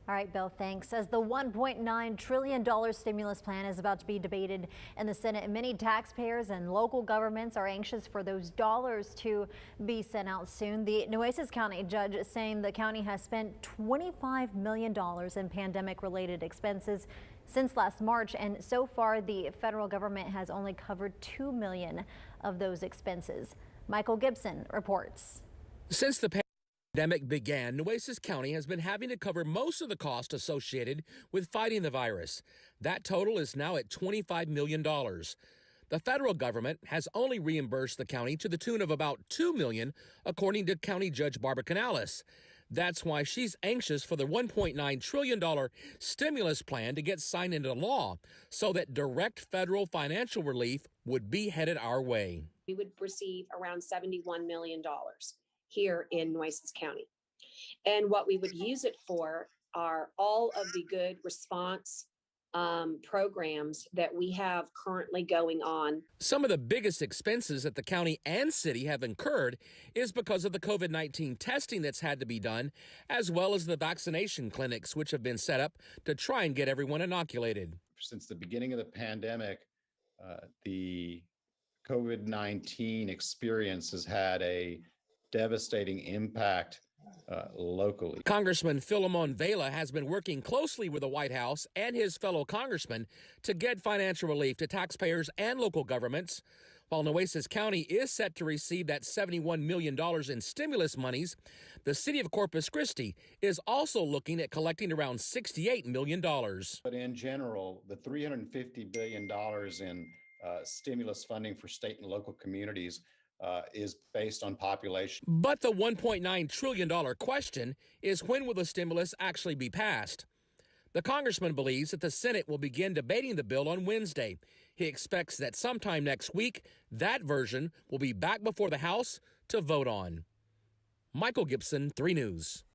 All right, Bill, thanks. As the $1.9 trillion stimulus plan is about to be debated in the Senate, many taxpayers and local governments are anxious for those dollars to be sent out soon. The Nueces County judge is saying the county has spent $25 million in pandemic-related expenses since last March, and so far the federal government has only covered $2 million of those expenses. Michael Gibson reports. Since the pandemic began, Nueces County has been having to cover most of the cost associated with fighting the virus. That total is now at $25 million. The federal government has only reimbursed the county to the tune of about $2 million, according to County Judge Barbara Canales. That's why she's anxious for the $1.9 trillion stimulus plan to get signed into law so that direct federal financial relief would be headed our way. We would receive around $71 million here in Nueces County. And what we would use it for are all of the good response programs that we have currently going on. Some of the biggest expenses that the county and city have incurred is because of the COVID-19 testing that's had to be done, as well as the vaccination clinics, which have been set up to try and get everyone inoculated. Since the beginning of the pandemic, the COVID-19 experience has had a devastating impact locally. Congressman Philemon Vela has been working closely with the White House and his fellow congressmen to get financial relief to taxpayers and local governments. While Nueces County is set to receive that $71 million in stimulus monies, the city of Corpus Christi is also looking at collecting around $68 million. But in general, the $350 billion in stimulus funding for state and local communities is based on population. But the $1.9 trillion question is, when will the stimulus actually be passed? The congressman believes that the Senate will begin debating the bill on Wednesday. He expects that sometime next week, that version will be back before the House to vote on. Michael Gibson, 3 News.